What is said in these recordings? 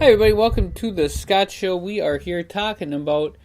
Hi everybody, welcome to the Scott Show. We are here talking about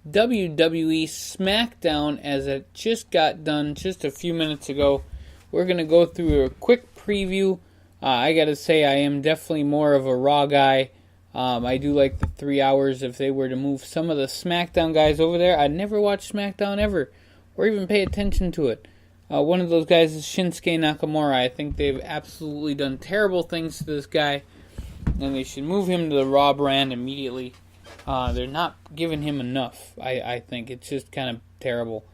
WWE Smackdown as it just got done just a few minutes ago. We're going to go through a quick preview. I got to say I am definitely more of a Raw guy. I do like the 3 hours. If they were to move some of the SmackDown guys over there, I'd never watch SmackDown ever or even pay attention to it. One of those guys is Shinsuke Nakamura. I think they've absolutely done terrible things to this guy, and they should move him to the Raw brand immediately. They're not giving him enough, I think. It's just kind of terrible.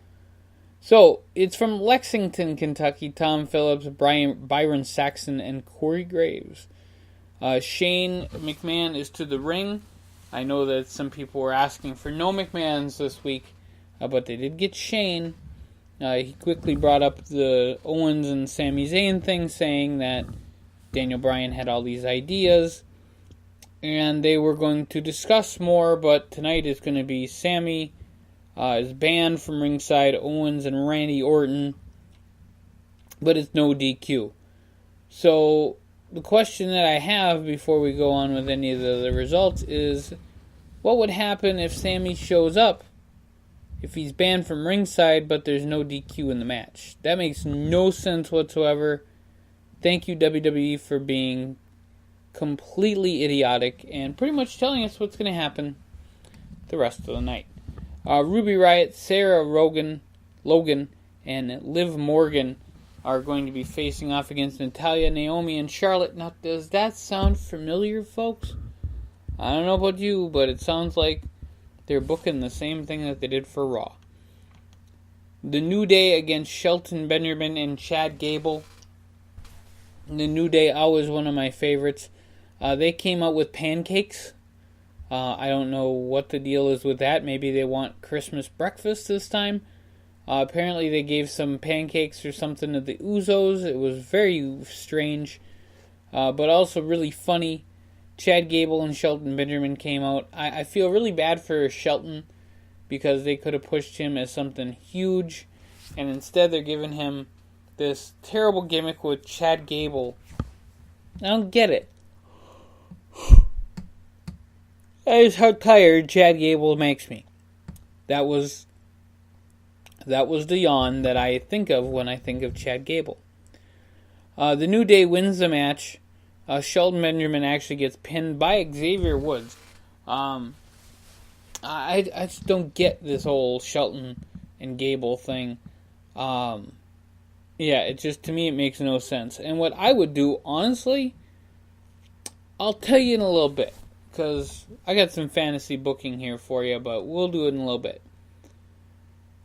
So, it's from Lexington, Kentucky. Tom Phillips, Byron Saxton, and Corey Graves. Shane McMahon is to the ring. I know that some people were asking for no McMahons this week, but they did get Shane. He quickly brought up the Owens and Sami Zayn thing, saying that Daniel Bryan had all these ideas, and they were going to discuss more, but tonight is going to be Sami is banned from ringside, Owens and Randy Orton, but it's no DQ. So, the question that I have before we go on with any of the results is, what would happen if Sami shows up if he's banned from ringside, but there's no DQ in the match? That makes no sense whatsoever. Thank you, WWE, for being completely idiotic and pretty much telling us what's going to happen the rest of the night. Ruby Riott, Sarah Logan, and Liv Morgan are going to be facing off against Natalya, Naomi, and Charlotte. Now, does that sound familiar, folks? I don't know about you, but it sounds like they're booking the same thing that they did for Raw. The New Day against Shelton Benjamin and Chad Gable. The New Day, always one of my favorites. They came out with pancakes. I don't know what the deal is with that. Maybe they want Christmas breakfast this time. Apparently they gave some pancakes or something to the Usos. It was very strange, but also really funny. Chad Gable and Shelton Benjamin came out. I feel really bad for Shelton because they could have pushed him as something huge, and instead they're giving him this terrible gimmick with Chad Gable. I don't get it. That is how tired Chad Gable makes me. That was the yawn that I think of when I think of Chad Gable. The New Day wins the match. Shelton Benjamin actually gets pinned by Xavier Woods. I just don't get this whole Shelton and Gable thing. Yeah, it just, to me, it makes no sense. And what I would do, honestly, I'll tell you in a little bit, because I got some fantasy booking here for you, but we'll do it in a little bit.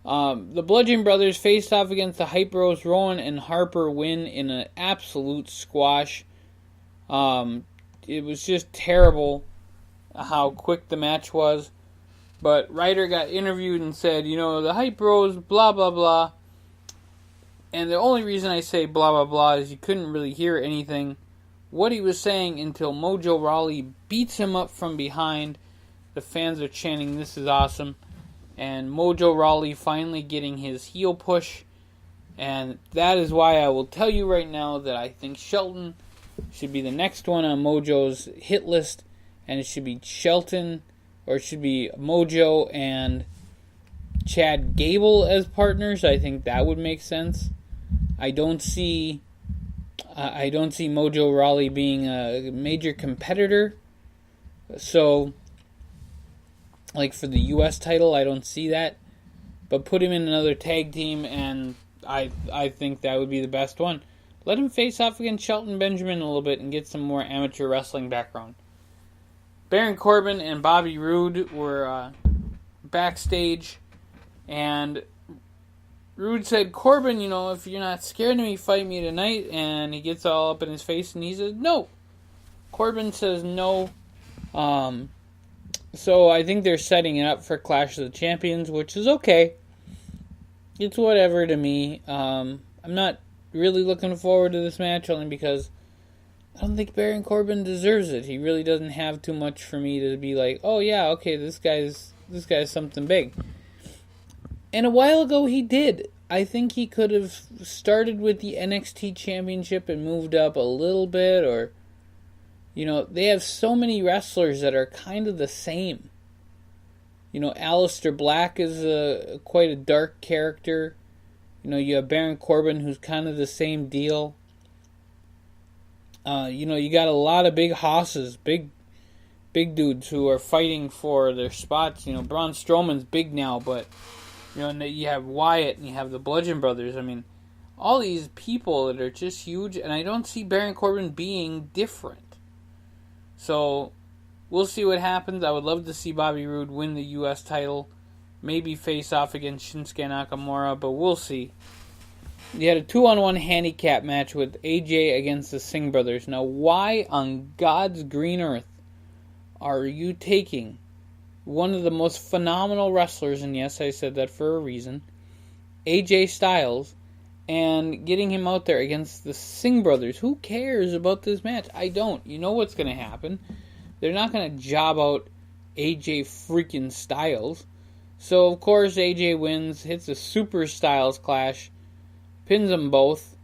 The Bludgeon Brothers faced off against the Hype Bros. Rowan and Harper win in an absolute squash. It was just terrible how quick the match was. But Ryder got interviewed and said, the Hype Bros, blah, blah, blah. And the only reason I say blah, blah, blah is you couldn't really hear anything what he was saying until Mojo Rawley beats him up from behind. The fans are chanting, "This is awesome." And Mojo Rawley finally getting his heel push. And that is why I will tell you right now that I think Shelton should be the next one on Mojo's hit list. And it should be Shelton, or it should be Mojo and Chad Gable as partners. I think that would make sense. I don't see Mojo Rawley being a major competitor. So, like for the U.S. title, I don't see that. But put him in another tag team, and I think that would be the best one. Let him face off against Shelton Benjamin a little bit and get some more amateur wrestling background. Baron Corbin and Bobby Roode were backstage, and Roode said, "Corbin, if you're not scared of me, fight me tonight." And he gets all up in his face and he says, "No." Corbin says no. So I think they're setting it up for Clash of the Champions, which is okay. It's whatever to me. I'm not really looking forward to this match only because I don't think Baron Corbin deserves it. He really doesn't have too much for me to be like, oh yeah, okay, this guy's something big. And a while ago he did. I think he could have started with the NXT Championship and moved up a little bit, or They have so many wrestlers that are kind of the same. Aleister Black is quite a dark character. You have Baron Corbin, who's kind of the same deal. You got a lot of big hosses, big dudes who are fighting for their spots. Braun Strowman's big now, but you have Wyatt and you have the Bludgeon Brothers. I mean, all these people that are just huge, and I don't see Baron Corbin being different. So we'll see what happens. I would love to see Bobby Roode win the U.S. title, maybe face off against Shinsuke Nakamura, but we'll see. You had a 2-on-1 handicap match with AJ against the Singh brothers. Now, why on God's green earth are you taking one of the most phenomenal wrestlers, and yes, I said that for a reason, AJ Styles, and getting him out there against the Singh brothers? Who cares about this match? I don't. You know what's going to happen. They're not going to job out AJ freaking Styles. So, of course, AJ wins, hits a Super Styles Clash, pins them both.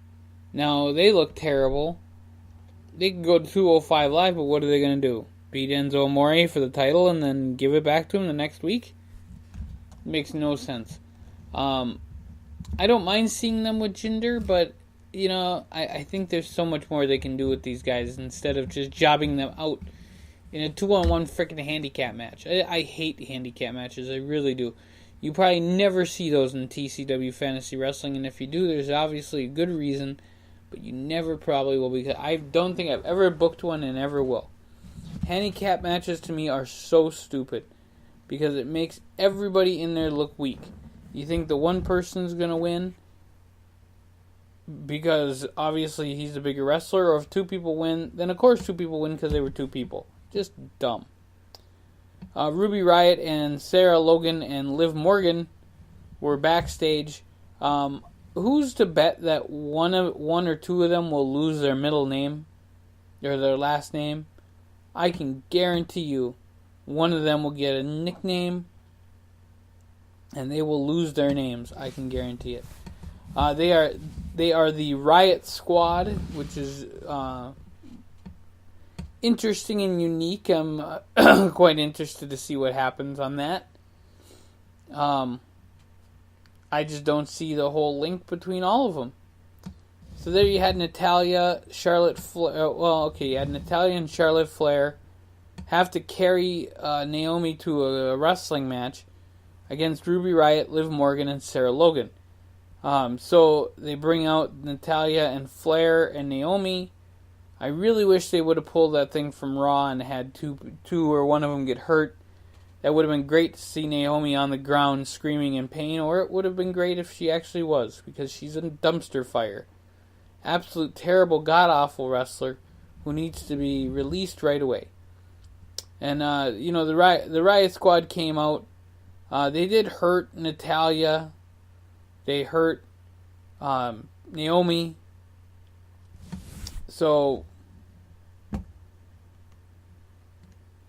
Now, they look terrible. They can go to 205 Live, but what are they going to do? Beat Enzo Amore for the title and then give it back to him the next week? Makes no sense. I don't mind seeing them with Jinder, but, I think there's so much more they can do with these guys instead of just jobbing them out in a 2-on-1 freaking handicap match. I hate handicap matches, I really do. You probably never see those in TCW Fantasy Wrestling, and if you do, there's obviously a good reason, but you never probably will, because I don't think I've ever booked one and ever will. Handicap matches to me are so stupid, because it makes everybody in there look weak. You think the one person's going to win because obviously he's the bigger wrestler, or if two people win, then of course two people win because they were two people. Just dumb. Ruby Riott and Sarah Logan and Liv Morgan were backstage. Who's to bet that one or two of them will lose their middle name or their last name? I can guarantee you one of them will get a nickname and they will lose their names. I can guarantee it. They are the Riot Squad, which is interesting and unique. I'm quite interested to see what happens on that. I just don't see the whole link between all of them. So there you had Natalya, Charlotte Flair. You had Natalya and Charlotte Flair have to carry Naomi to a wrestling match against Ruby Riott, Liv Morgan, and Sarah Logan. So they bring out Natalya and Flair and Naomi. I really wish they would have pulled that thing from Raw and had two or one of them get hurt. That would have been great to see Naomi on the ground screaming in pain, or it would have been great if she actually was, because she's a dumpster fire. Absolute terrible, god-awful wrestler who needs to be released right away. And, the Riot Squad came out. They did hurt Natalya. They hurt Naomi. So,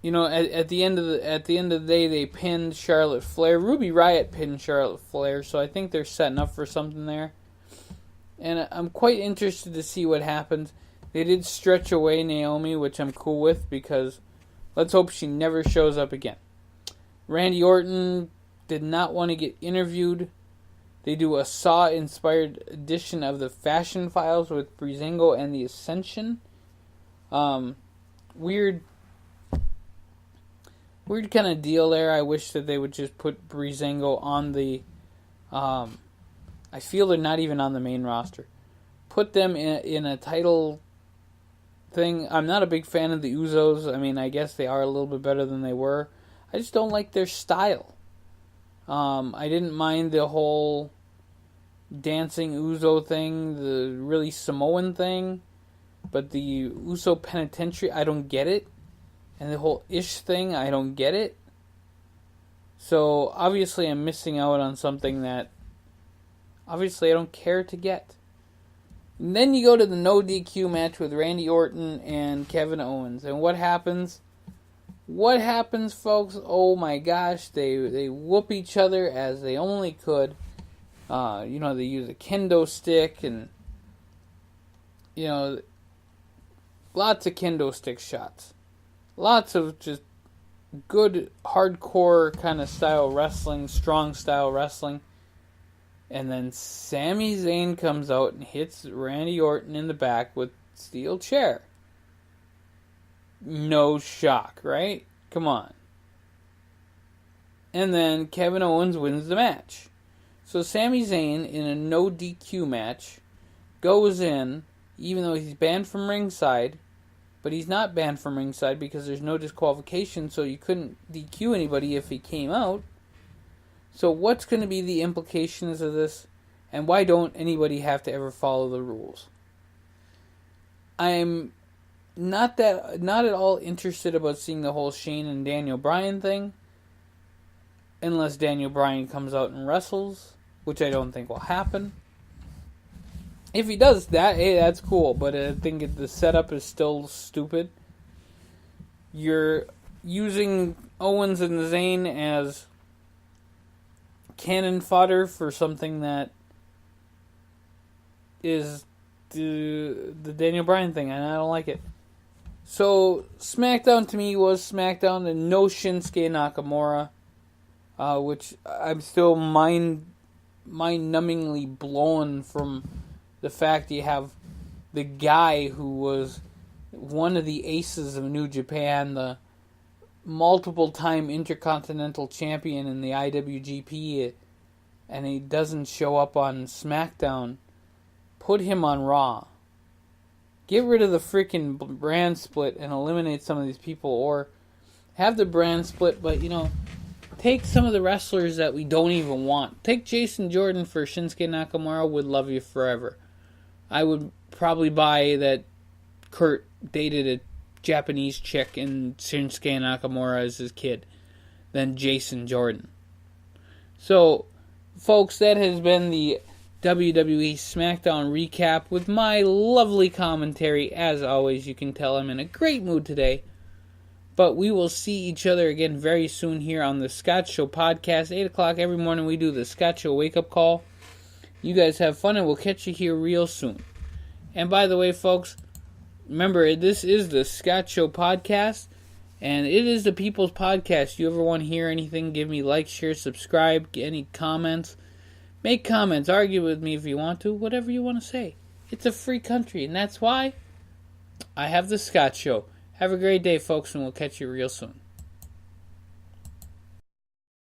at the end of the day, they pinned Charlotte Flair. Ruby Riott pinned Charlotte Flair, so I think they're setting up for something there. And I'm quite interested to see what happens. They did stretch away Naomi, which I'm cool with, because let's hope she never shows up again. Randy Orton did not want to get interviewed. They do a Saw-inspired edition of the Fashion Files with Breezango and the Ascension. Weird kind of deal there. I wish that they would just put Breezango on the... I feel they're not even on the main roster. Put them in a title thing. I'm not a big fan of the Usos. I mean, I guess they are a little bit better than they were. I just don't like their style. I didn't mind the whole dancing Uso thing, the really Samoan thing, but the Uso Penitentiary, I don't get it. And the whole Ish thing, I don't get it. So, obviously I'm missing out on something that obviously I don't care to get. And then you go to the no DQ match with Randy Orton and Kevin Owens. And what happens? What happens, folks? Oh my gosh, they whoop each other as they only could. They use a kendo stick, and Lots of kendo stick shots. Lots of just good hardcore kind of style wrestling, strong style wrestling. And then Sami Zayn comes out and hits Randy Orton in the back with steel chair. No shock, right? Come on. And then Kevin Owens wins the match. So Sami Zayn, in a no DQ match, goes in, even though he's banned from ringside, but he's not banned from ringside because there's no disqualification, so you couldn't DQ anybody if he came out. So what's going to be the implications of this, and why don't anybody have to ever follow the rules? I'm not at all interested about seeing the whole Shane and Daniel Bryan thing, unless Daniel Bryan comes out and wrestles, which I don't think will happen. If he does that, hey, that's cool, but I think the setup is still stupid. You're using Owens and Zayn as cannon fodder for something that is the Daniel Bryan thing, and I don't like it. So, SmackDown to me was SmackDown, and no Shinsuke Nakamura, which I'm still mind-numbingly blown from the fact you have the guy who was one of the aces of New Japan, the multiple-time Intercontinental Champion in the IWGP, and he doesn't show up on SmackDown. Put him on Raw. Get rid of the freaking brand split and eliminate some of these people, or have the brand split, but, take some of the wrestlers that we don't even want. Take Jason Jordan for Shinsuke Nakamura, would love you forever. I would probably buy that Kurt dated a Japanese chick and Shinsuke Nakamura as his kid than Jason Jordan. So, folks, that has been the WWE Smackdown Recap with my lovely commentary. As always, you can tell I'm in a great mood today. But we will see each other again very soon here on the Scott Show podcast. 8 o'clock every morning we do the Scott Show wake-up call. You guys have fun, and we'll catch you here real soon. And by the way, folks, remember, this is the Scott Show podcast, and it is the people's podcast. You ever want to hear anything, give me like, share, subscribe, get any comments. Make comments, argue with me if you want to, whatever you want to say. It's a free country, and that's why I have the Scott Show. Have a great day, folks, and we'll catch you real soon.